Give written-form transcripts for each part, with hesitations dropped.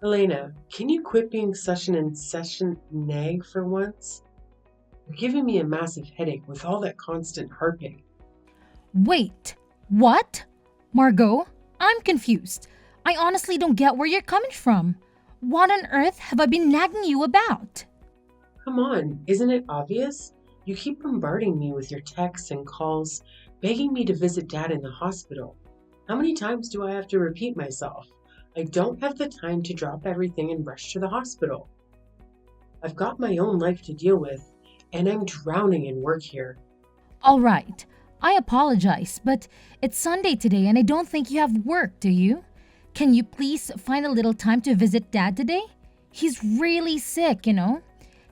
Elena, can you quit being such an incessant nag for once? You're giving me a massive headache with all that constant harping. Wait, what? Margot, I'm confused. I honestly don't get where you're coming from. What on earth have I been nagging you about? Come on, isn't it obvious? You keep bombarding me with your texts and calls, begging me to visit Dad in the hospital. How many times do I have to repeat myself? I don't have the time to drop everything and rush to the hospital. I've got my own life to deal with, and I'm drowning in work here. All right, I apologize, but it's Sunday today and I don't think you have work, do you? Can you please find a little time to visit Dad today? He's really sick.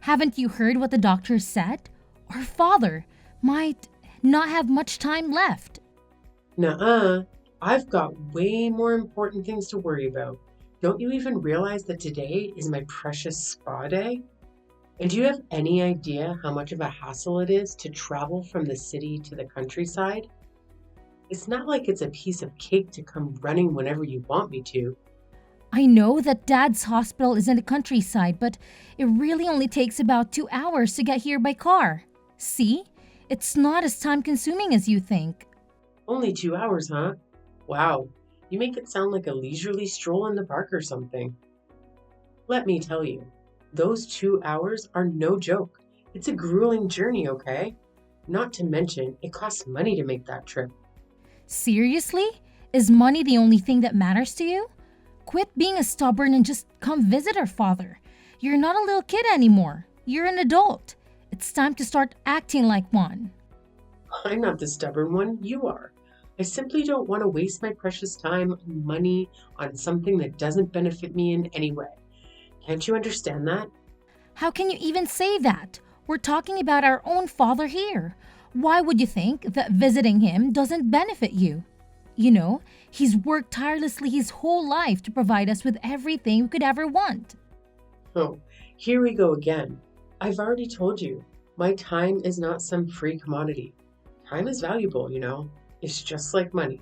Haven't you heard what the doctor said? Our father might not have much time left. Nuh-uh. I've got way more important things to worry about. Don't you even realize that today is my precious spa day? And do you have any idea how much of a hassle it is to travel from the city to the countryside? It's not like it's a piece of cake to come running whenever you want me to. I know that Dad's hospital is in the countryside, but it really only takes about 2 hours to get here by car. See? It's not as time consuming as you think. Only 2 hours, huh? Wow, you make it sound like a leisurely stroll in the park or something. Let me tell you, those 2 hours are no joke. It's a grueling journey, okay? Not to mention, it costs money to make that trip. Seriously? Is money the only thing that matters to you? Quit being a stubborn and just come visit our father. You're not a little kid anymore. You're an adult. It's time to start acting like one. I'm not the stubborn one, you are. I simply don't want to waste my precious time and money on something that doesn't benefit me in any way. Can't you understand that? How can you even say that? We're talking about our own father here. Why would you think that visiting him doesn't benefit you? He's worked tirelessly his whole life to provide us with everything we could ever want. Oh, here we go again. I've already told you, my time is not some free commodity. Time is valuable. It's just like money.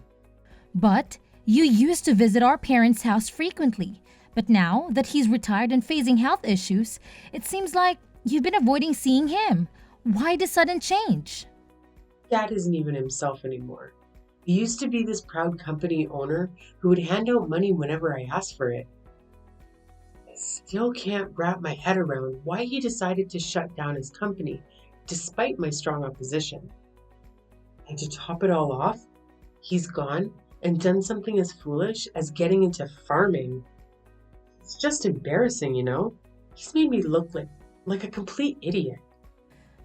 But you used to visit our parents' house frequently. But now that he's retired and facing health issues, it seems like you've been avoiding seeing him. Why the sudden change? Dad isn't even himself anymore. He used to be this proud company owner who would hand out money whenever I asked for it. I still can't wrap my head around why he decided to shut down his company, despite my strong opposition. And to top it all off, he's gone and done something as foolish as getting into farming. It's just embarrassing. He's made me look like a complete idiot.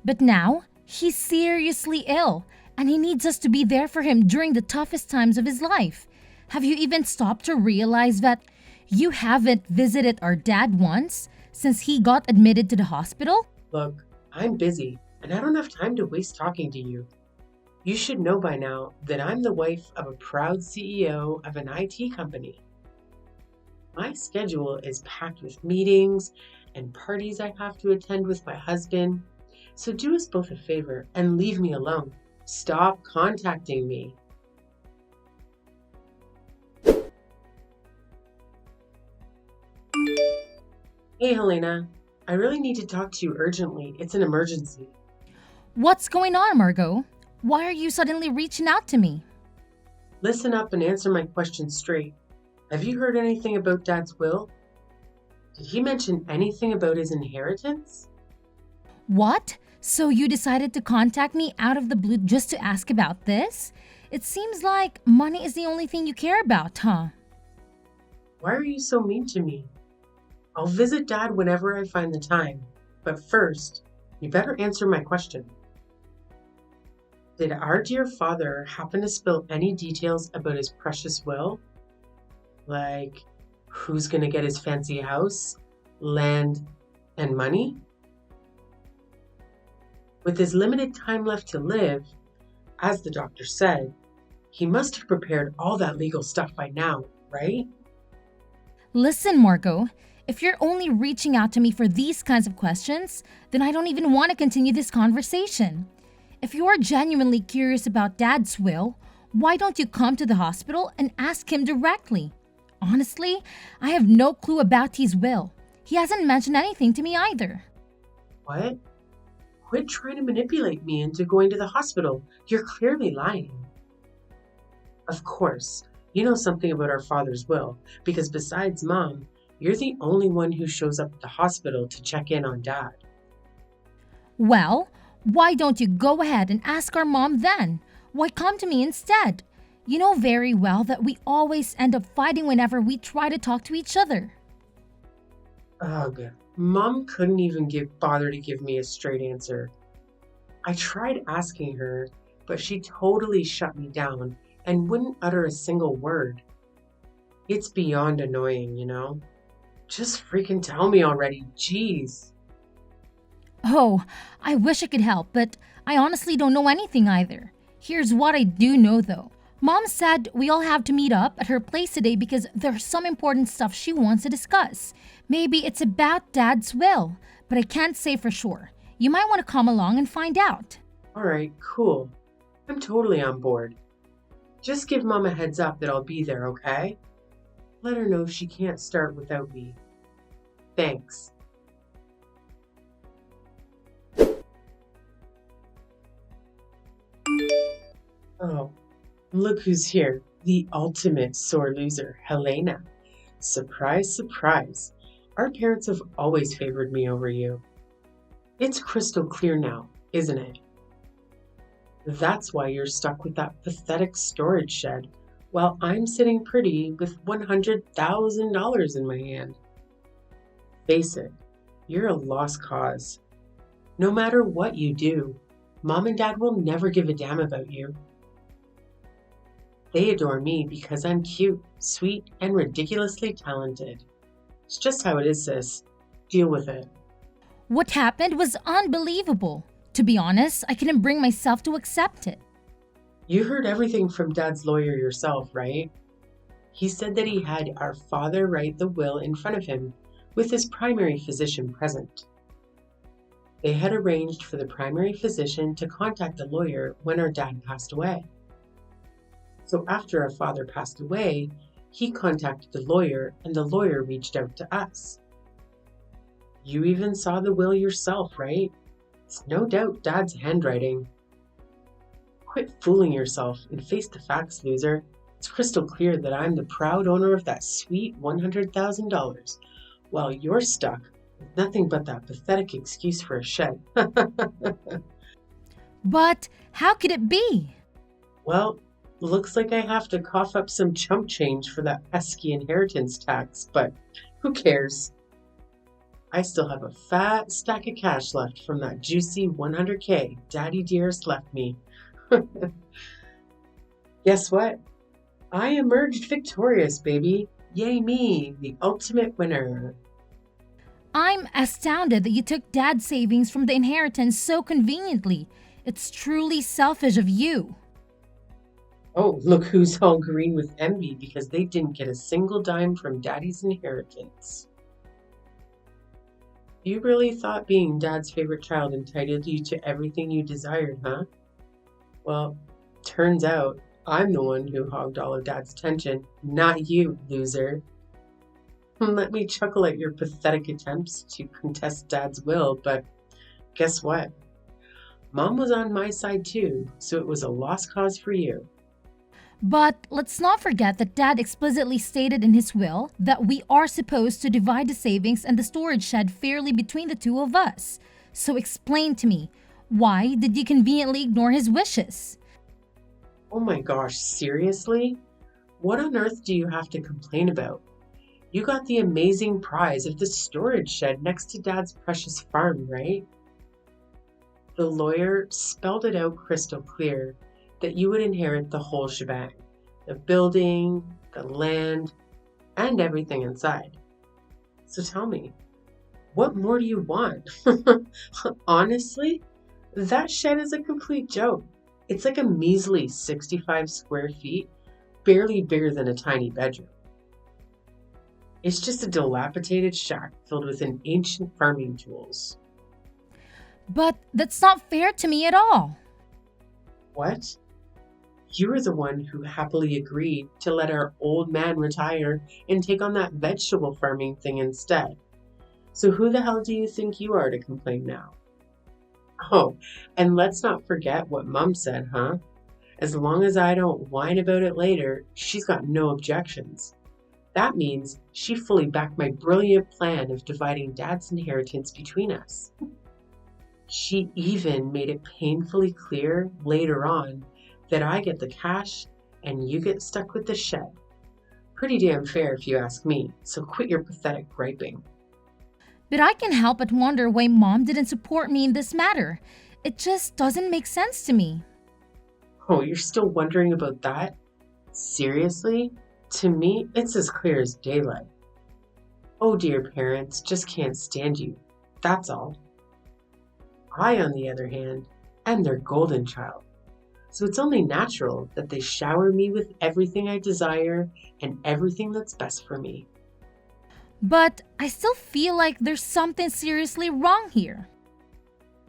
But now, he's seriously ill, and he needs us to be there for him during the toughest times of his life. Have you even stopped to realize that you haven't visited our dad once since he got admitted to the hospital? Look, I'm busy and I don't have time to waste talking to you. You should know by now that I'm the wife of a proud CEO of an IT company. My schedule is packed with meetings and parties I have to attend with my husband. So do us both a favor and leave me alone. Stop contacting me. Hey, Helena. I really need to talk to you urgently. It's an emergency. What's going on, Margot? Why are you suddenly reaching out to me? Listen up and answer my question straight. Have you heard anything about Dad's will? Did he mention anything about his inheritance? What? So you decided to contact me out of the blue just to ask about this? It seems like money is the only thing you care about, huh? Why are you so mean to me? I'll visit Dad whenever I find the time. But first, you better answer my question. Did our dear father happen to spill any details about his precious will? Like, who's going to get his fancy house, land, and money? With his limited time left to live, as the doctor said, he must have prepared all that legal stuff by now, right? Listen, Margot, if you're only reaching out to me for these kinds of questions, then I don't even want to continue this conversation. If you're genuinely curious about Dad's will, why don't you come to the hospital and ask him directly? Honestly, I have no clue about his will. He hasn't mentioned anything to me either. What? Quit trying to manipulate me into going to the hospital. You're clearly lying. Of course, you know something about our father's will, because besides Mom, you're the only one who shows up at the hospital to check in on Dad. Well, why don't you go ahead and ask our mom then? Why come to me instead? You know very well that we always end up fighting whenever we try to talk to each other. Ugh, Mom couldn't even bother to give me a straight answer. I tried asking her, but she totally shut me down and wouldn't utter a single word. It's beyond annoying, you know? Just freaking tell me already, jeez. Oh, I wish I could help, but I honestly don't know anything either. Here's what I do know though. Mom said we all have to meet up at her place today because there's some important stuff she wants to discuss. Maybe it's about Dad's will, but I can't say for sure. You might want to come along and find out. Alright, cool. I'm totally on board. Just give Mom a heads up that I'll be there, okay? Let her know she can't start without me. Thanks. Oh, look who's here. The ultimate sore loser, Helena. Surprise, surprise. Our parents have always favored me over you. It's crystal clear now, isn't it? That's why you're stuck with that pathetic storage shed while I'm sitting pretty with $100,000 in my hand. Face it, you're a lost cause. No matter what you do, Mom and Dad will never give a damn about you. They adore me because I'm cute, sweet, and ridiculously talented. It's just how it is, sis. Deal with it. What happened was unbelievable. To be honest, I couldn't bring myself to accept it. You heard everything from Dad's lawyer yourself, right? He said that he had our father write the will in front of him, with his primary physician present. They had arranged for the primary physician to contact the lawyer when our dad passed away. So after our father passed away, he contacted the lawyer and the lawyer reached out to us. You even saw the will yourself, right? It's no doubt Dad's handwriting. Quit fooling yourself and face the facts, loser. It's crystal clear that I'm the proud owner of that sweet $100,000, while you're stuck with nothing but that pathetic excuse for a shed. But how could it be? Well, looks like I have to cough up some chump change for that pesky inheritance tax, but who cares? I still have a fat stack of cash left from that juicy 100K Daddy Dearest left me. Guess what? I emerged victorious, baby. Yay me, the ultimate winner. I'm astounded that you took Dad's savings from the inheritance so conveniently. It's truly selfish of you. Oh, look who's all green with envy because they didn't get a single dime from Daddy's inheritance. You really thought being Dad's favorite child entitled you to everything you desired, huh? Well, turns out I'm the one who hogged all of Dad's attention, not you, loser. Let me chuckle at your pathetic attempts to contest Dad's will, but guess what? Mom was on my side too, so it was a lost cause for you. But let's not forget that Dad explicitly stated in his will that we are supposed to divide the savings and the storage shed fairly between the two of us. So explain to me, why did you conveniently ignore his wishes? Oh my gosh, seriously? What on earth do you have to complain about? You got the amazing prize of the storage shed next to Dad's precious farm, right? The lawyer spelled it out crystal clear that you would inherit the whole shebang, the building, the land, and everything inside. So tell me, what more do you want? Honestly, that shed is a complete joke. It's like a measly 65 square feet, barely bigger than a tiny bedroom. It's just a dilapidated shack filled with an ancient farming tools. But that's not fair to me at all. What? You were the one who happily agreed to let our old man retire and take on that vegetable farming thing instead. So who the hell do you think you are to complain now? Oh, and let's not forget what Mum said, huh? As long as I don't whine about it later, she's got no objections. That means she fully backed my brilliant plan of dividing Dad's inheritance between us. She even made it painfully clear later on that I get the cash and you get stuck with the shed. Pretty damn fair if you ask me, so quit your pathetic griping. But I can help but wonder why Mom didn't support me in this matter. It just doesn't make sense to me. Oh, you're still wondering about that? Seriously? To me, it's as clear as daylight. Oh dear, parents just can't stand you. That's all. I, on the other hand, am their golden child. So it's only natural that they shower me with everything I desire and everything that's best for me. But I still feel like there's something seriously wrong here.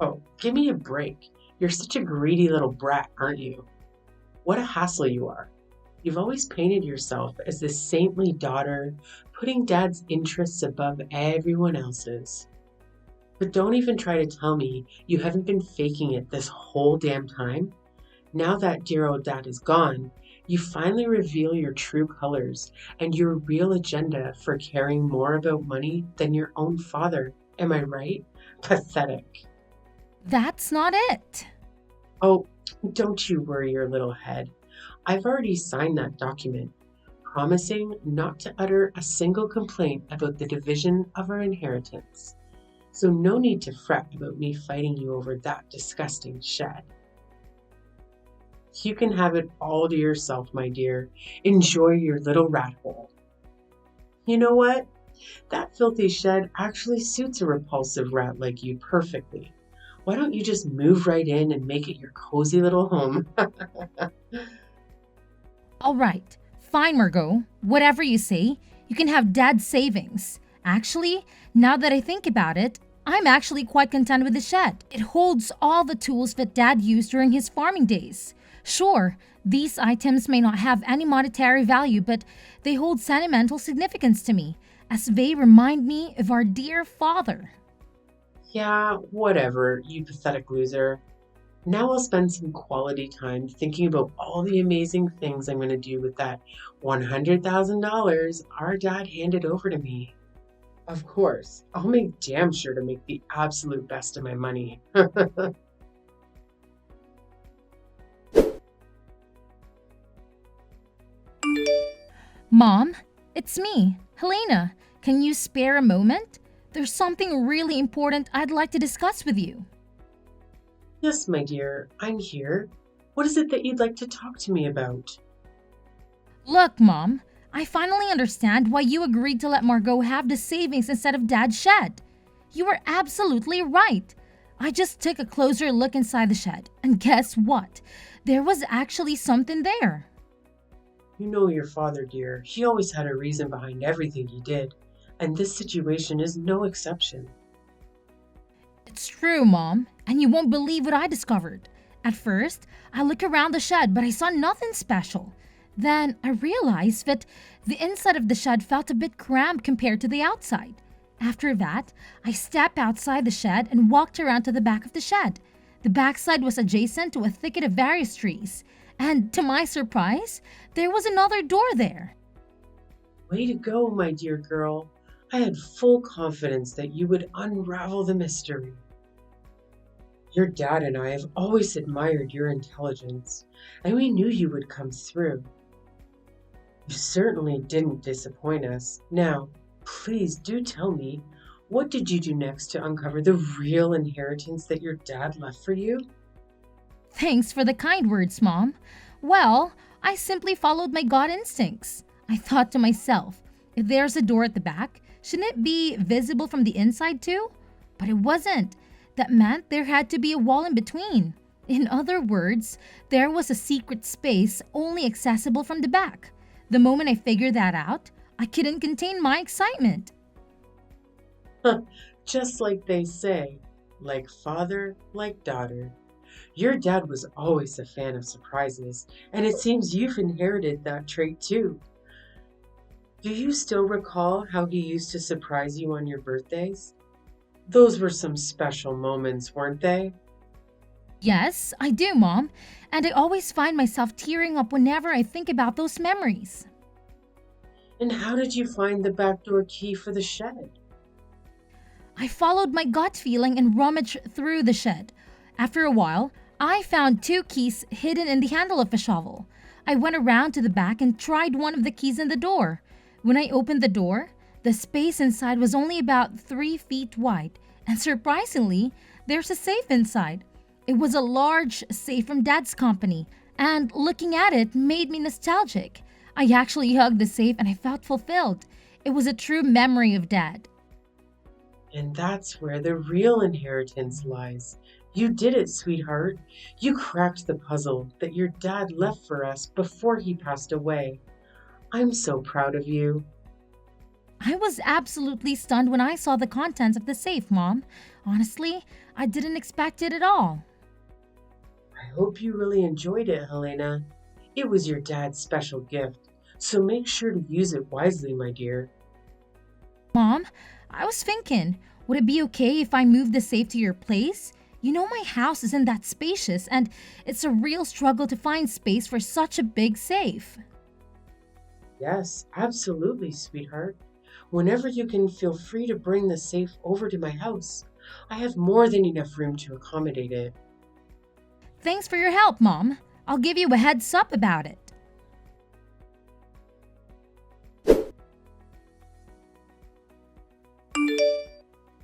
Oh, give me a break. You're such a greedy little brat, aren't you? What a hassle you are. You've always painted yourself as this saintly daughter, putting Dad's interests above everyone else's. But don't even try to tell me you haven't been faking it this whole damn time. Now that dear old Dad is gone, you finally reveal your true colors and your real agenda for caring more about money than your own father. Am I right? Pathetic. That's not it. Oh, don't you worry your little head. I've already signed that document, promising not to utter a single complaint about the division of our inheritance. So no need to fret about me fighting you over that disgusting shed. You can have it all to yourself, my dear. Enjoy your little rat hole. You know what? That filthy shed actually suits a repulsive rat like you perfectly. Why don't you just move right in and make it your cozy little home? All right, fine, Margot. Whatever you say, you can have Dad's savings. Actually, now that I think about it, I'm actually quite content with the shed. It holds all the tools that Dad used during his farming days. Sure, these items may not have any monetary value, but they hold sentimental significance to me, as they remind me of our dear father. Yeah, whatever, you pathetic loser. Now I'll spend some quality time thinking about all the amazing things I'm going to do with that $100,000 our dad handed over to me. Of course, I'll make damn sure to make the absolute best of my money. Mom, it's me, Helena. Can you spare a moment? There's something really important I'd like to discuss with you. Yes, my dear, I'm here. What is it that you'd like to talk to me about? Look, Mom, I finally understand why you agreed to let Margot have the savings instead of Dad's shed. You were absolutely right. I just took a closer look inside the shed, and guess what? There was actually something there. You know your father, dear. He always had a reason behind everything he did, and this situation is no exception. It's true, Mom, and you won't believe what I discovered. At first, I looked around the shed, but I saw nothing special. Then I realized that the inside of the shed felt a bit cramped compared to the outside. After that, I stepped outside the shed and walked around to the back of the shed. The backside was adjacent to a thicket of various trees, and to my surprise, there was another door there. Way to go, my dear girl. I had full confidence that you would unravel the mystery. Your dad and I have always admired your intelligence, and we knew you would come through. You certainly didn't disappoint us. Now, please do tell me, what did you do next to uncover the real inheritance that your dad left for you? Thanks for the kind words, Mom. Well, I simply followed my gut instincts. I thought to myself, if there's a door at the back, shouldn't it be visible from the inside too? But it wasn't. That meant there had to be a wall in between. In other words, there was a secret space only accessible from the back. The moment I figured that out, I couldn't contain my excitement. Just like they say, like father, like daughter. Your dad was always a fan of surprises, and it seems you've inherited that trait too. Do you still recall how he used to surprise you on your birthdays? Those were some special moments, weren't they? Yes, I do, Mom, and I always find myself tearing up whenever I think about those memories. And how did you find the back door key for the shed? I followed my gut feeling and rummaged through the shed. After a while, I found two keys hidden in the handle of a shovel. I went around to the back and tried one of the keys in the door. When I opened the door, the space inside was only about 3 feet wide, and surprisingly, there's a safe inside. It was a large safe from Dad's company, and looking at it made me nostalgic. I actually hugged the safe and I felt fulfilled. It was a true memory of Dad. And that's where the real inheritance lies. You did it, sweetheart. You cracked the puzzle that your dad left for us before he passed away. I'm so proud of you. I was absolutely stunned when I saw the contents of the safe, Mom. Honestly, I didn't expect it at all. I hope you really enjoyed it, Helena. It was your dad's special gift, so make sure to use it wisely, my dear. Mom, I was thinking, would it be okay if I moved the safe to your place? You know, my house isn't that spacious, and it's a real struggle to find space for such a big safe. Yes, absolutely, sweetheart. Whenever you can, feel free to bring the safe over to my house. I have more than enough room to accommodate it. Thanks for your help, Mom. I'll give you a heads up about it.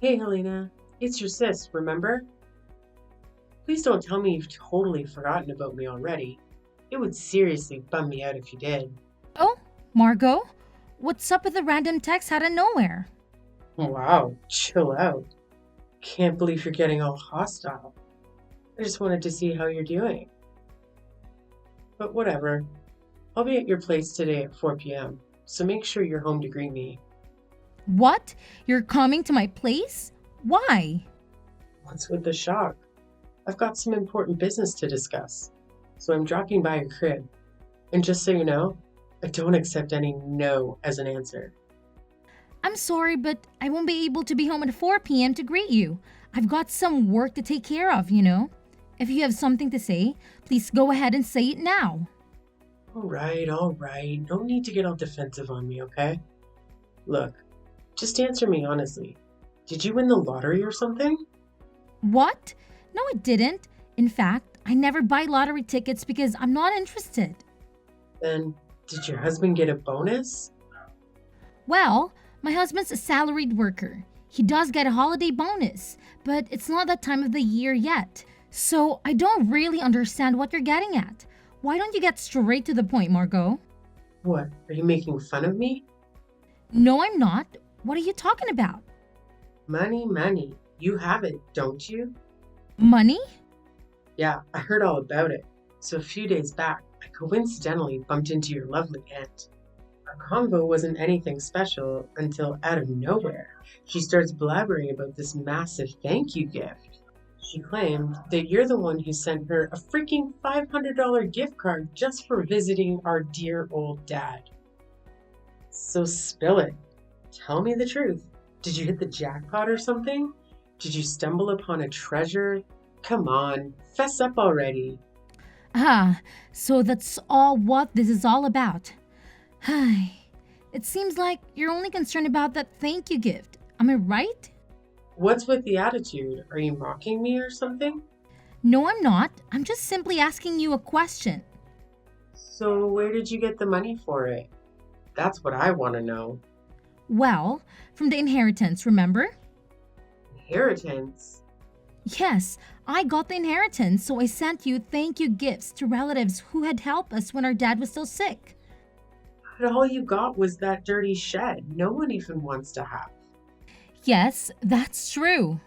Hey, Helena, it's your sis, remember? Please don't tell me you've totally forgotten about me already. It would seriously bum me out if you did. Oh, Margot? What's up with the random text out of nowhere? Wow, chill out. Can't believe you're getting all hostile. I just wanted to see how you're doing. But whatever. I'll be at your place today at 4 p.m., so make sure you're home to greet me. What? You're coming to my place? Why? What's with the shock? I've got some important business to discuss, so I'm dropping by your crib. And just so you know, I don't accept any no as an answer. I'm sorry, but I won't be able to be home at 4 p.m. to greet you. I've got some work to take care of, you know. If you have something to say, please go ahead and say it now. All right. No need to get all defensive on me, okay? Look, just answer me honestly. Did you win the lottery or something? What? No, I didn't. In fact, I never buy lottery tickets because I'm not interested. Then, did your husband get a bonus? Well, my husband's a salaried worker. He does get a holiday bonus, but it's not that time of the year yet. So I don't really understand what you're getting at. Why don't you get straight to the point, Margot? What, are you making fun of me? No, I'm not. What are you talking about? Money, money. You have it, don't you? Money? Yeah, I heard all about it. So a few days back, I coincidentally bumped into your lovely aunt. Our convo wasn't anything special until out of nowhere, she starts blabbering about this massive thank you gift. She claimed that you're the one who sent her a freaking $500 gift card just for visiting our dear old dad. So spill it. Tell me the truth. Did you hit the jackpot or something? Did you stumble upon a treasure? Come on, fess up already. Ah, so that's all what this is all about. It seems like you're only concerned about that thank you gift. Am I right? What's with the attitude? Are you mocking me or something? No, I'm not. I'm just simply asking you a question. So where did you get the money for it? That's what I want to know. Well, from the inheritance, remember? Inheritance? Yes, I got the inheritance, so I sent you thank you gifts to relatives who had helped us when our dad was still sick. But all you got was that dirty shed no one even wants to have. Yes, that's true.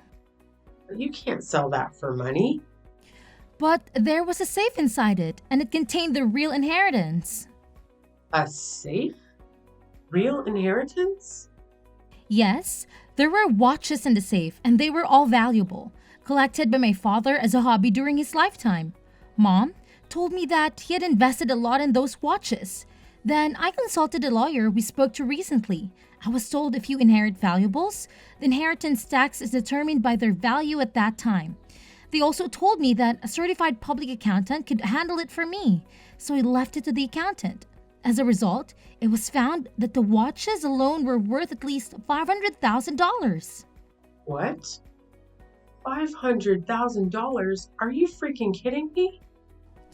But you can't sell that for money. But there was a safe inside it, and it contained the real inheritance. A safe? Real inheritance? Yes, there were watches in the safe, and they were all valuable. collected by my father as a hobby during his lifetime. Mom told me that he had invested a lot in those watches. Then I consulted a lawyer we spoke to recently. I was told if you inherit valuables, the inheritance tax is determined by their value at that time. They also told me that a certified public accountant could handle it for me, so I left it to the accountant. As a result, it was found that the watches alone were worth at least $500,000. What? $500,000? Are you freaking kidding me?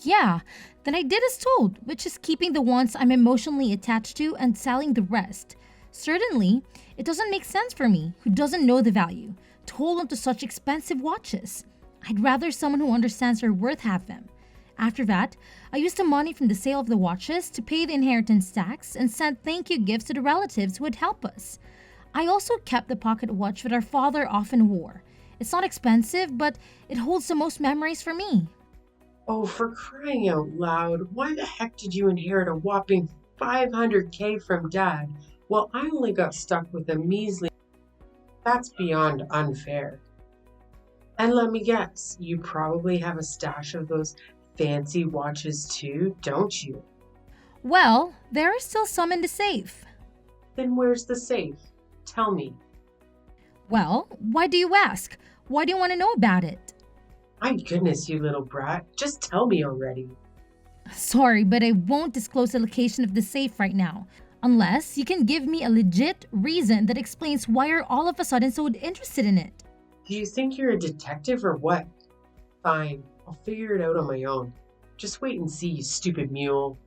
Yeah, then I did as told, which is keeping the ones I'm emotionally attached to and selling the rest. Certainly, it doesn't make sense for me, who doesn't know the value, to hold on to such expensive watches. I'd rather someone who understands their worth have them. After that, I used the money from the sale of the watches to pay the inheritance tax and sent thank you gifts to the relatives who would help us. I also kept the pocket watch that our father often wore. It's not expensive, but it holds the most memories for me. Oh, for crying out loud, why the heck did you inherit a whopping 500K from Dad while I only got stuck with a measly? That's beyond unfair. And let me guess, you probably have a stash of those fancy watches too, don't you? Well, there are still some in the safe. Then where's the safe? Tell me. Well, why do you ask? Why do you want to know about it? My goodness, you little brat, just tell me already. Sorry, but I won't disclose the location of the safe right now. Unless you can give me a legit reason that explains why you're all of a sudden so interested in it. Do you think you're a detective or what? Fine, I'll figure it out on my own. Just wait and see, you stupid mule.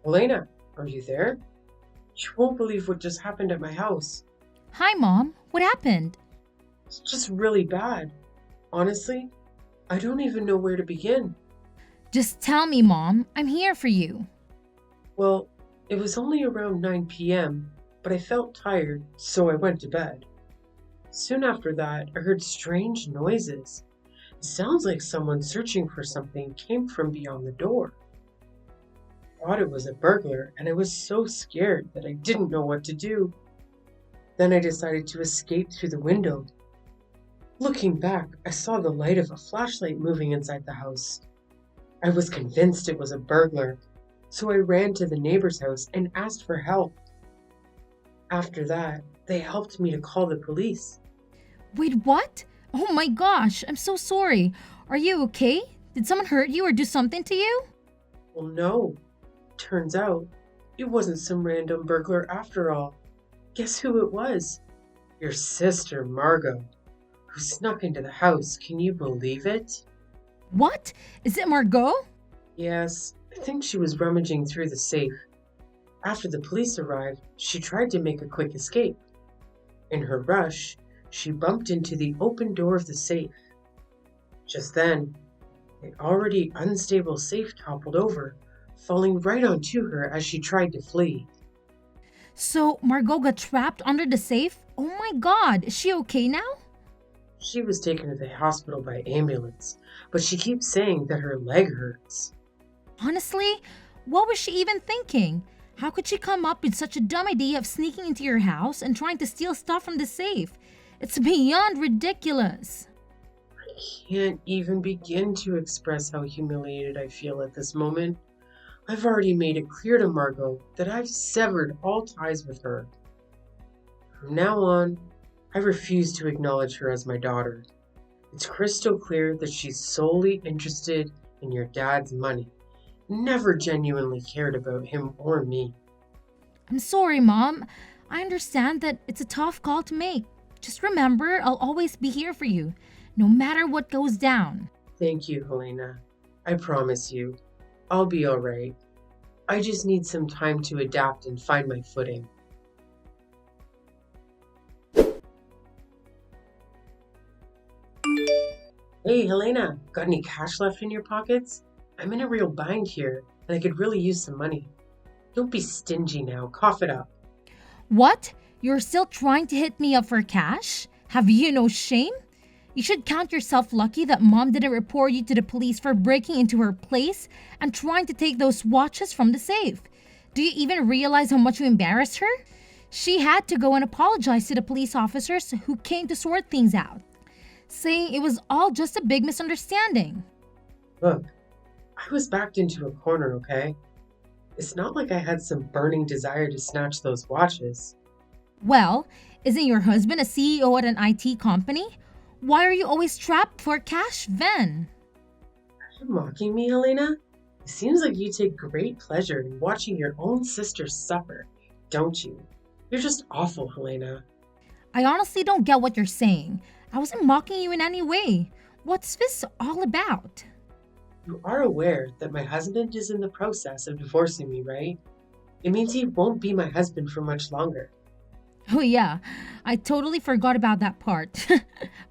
Elena, are you there? You won't believe what just happened at my house. Hi, Mom. What happened? It's just really bad. Honestly, I don't even know where to begin. Just tell me, Mom. I'm here for you. Well, it was only around 9 p.m., but I felt tired, so I went to bed. Soon after that, I heard strange noises. It sounds like someone searching for something came from beyond the door. I thought it was a burglar, and I was so scared that I didn't know what to do. Then I decided to escape through the window. Looking back, I saw the light of a flashlight moving inside the house. I was convinced it was a burglar, so I ran to the neighbor's house and asked for help. After that, they helped me to call the police. Wait, what? Oh my gosh, I'm so sorry. Are you okay? Did someone hurt you or do something to you? Well, no. Turns out, it wasn't some random burglar after all. Guess who it was? Your sister, Margot, who snuck into the house. Can you believe it? What? Is it Margot? Yes, I think she was rummaging through the safe. After the police arrived, she tried to make a quick escape. In her rush, she bumped into the open door of the safe. Just then, the already unstable safe toppled over, falling right onto her as she tried to flee. So Margot got trapped under the safe? Oh my god, is she okay now? She was taken to the hospital by ambulance, but she keeps saying that her leg hurts. Honestly, what was she even thinking? How could she come up with such a dumb idea of sneaking into your house and trying to steal stuff from the safe? It's beyond ridiculous. I can't even begin to express how humiliated I feel at this moment. I've already made it clear to Margot that I've severed all ties with her. From now on, I refuse to acknowledge her as my daughter. It's crystal clear that she's solely interested in your dad's money, never genuinely cared about him or me. I'm sorry, Mom. I understand that it's a tough call to make. Just remember, I'll always be here for you, no matter what goes down. Thank you, Helena. I promise you, I'll be all right. I just need some time to adapt and find my footing. Hey, Helena, got any cash left in your pockets? I'm in a real bind here, and I could really use some money. Don't be stingy now, cough it up. What? You're still trying to hit me up for cash? Have you no shame? You should count yourself lucky that Mom didn't report you to the police for breaking into her place and trying to take those watches from the safe. Do you even realize how much you embarrassed her? She had to go and apologize to the police officers who came to sort things out, saying it was all just a big misunderstanding. Look, I was backed into a corner, okay? It's not like I had some burning desire to snatch those watches. Well, isn't your husband a CEO at an IT company? Why are you always trapped for cash then? Are you mocking me, Helena? It seems like you take great pleasure in watching your own sister suffer, don't you? You're just awful, Helena. I honestly don't get what you're saying. I wasn't mocking you in any way. What's this all about? You are aware that my husband is in the process of divorcing me, right? It means he won't be my husband for much longer. Oh, yeah, I totally forgot about that part.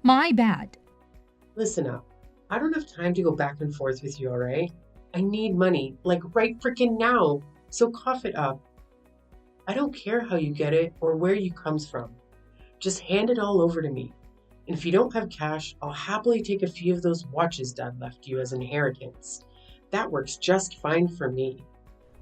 My bad. Listen up. I don't have time to go back and forth with you, alright? I need money, like right frickin' now. So cough it up. I don't care how you get it or where you comes from. Just hand it all over to me. And if you don't have cash, I'll happily take a few of those watches Dad left you as inheritance. That works just fine for me.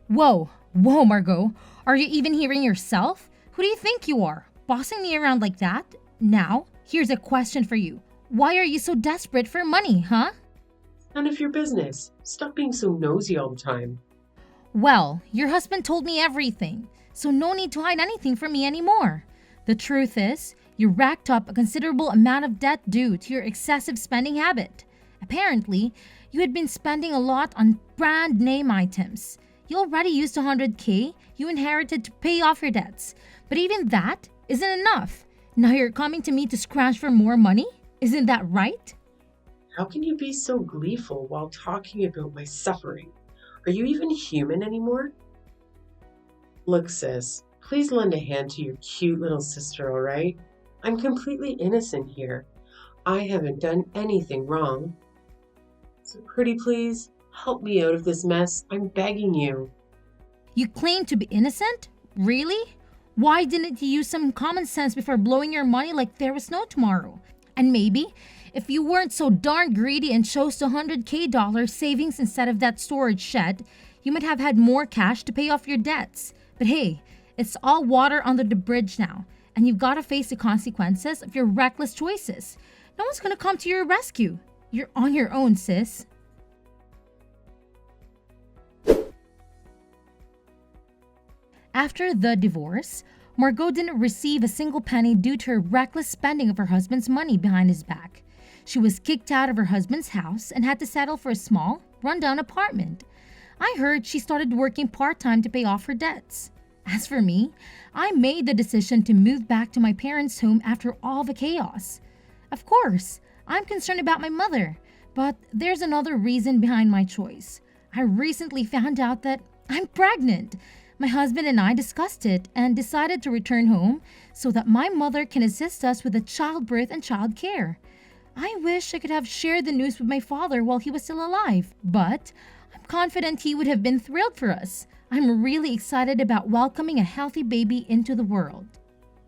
Whoa, Margot. Are you even hearing yourself? Who do you think you are? Bossing me around like that? Now, here's a question for you. Why are you so desperate for money, huh? None of your business. Stop being so nosy all the time. Well, your husband told me everything, so no need to hide anything from me anymore. The truth is, you racked up a considerable amount of debt due to your excessive spending habit. Apparently, you had been spending a lot on brand name items. You already used 100K you inherited to pay off your debts, but even that isn't enough. Now you're coming to me to scratch for more money? Isn't that right? How can you be so gleeful while talking about my suffering? Are you even human anymore? Look, sis, please lend a hand to your cute little sister, alright? I'm completely innocent here. I haven't done anything wrong. So, pretty please, help me out of this mess. I'm begging you. You claim to be innocent? Really? Why didn't you use some common sense before blowing your money like there was no tomorrow? And maybe, if you weren't so darn greedy and chose the 100K dollars savings instead of that storage shed, you might have had more cash to pay off your debts. But hey, it's all water under the bridge now, and you've got to face the consequences of your reckless choices. No one's gonna come to your rescue. You're on your own, sis. After the divorce, Margot didn't receive a single penny due to her reckless spending of her husband's money behind his back. She was kicked out of her husband's house and had to settle for a small, rundown apartment. I heard she started working part-time to pay off her debts. As for me, I made the decision to move back to my parents' home after all the chaos. Of course, I'm concerned about my mother, but there's another reason behind my choice. I recently found out that I'm pregnant. My husband and I discussed it and decided to return home so that my mother can assist us with the childbirth and childcare. I wish I could have shared the news with my father while he was still alive, but I'm confident he would have been thrilled for us. I'm really excited about welcoming a healthy baby into the world.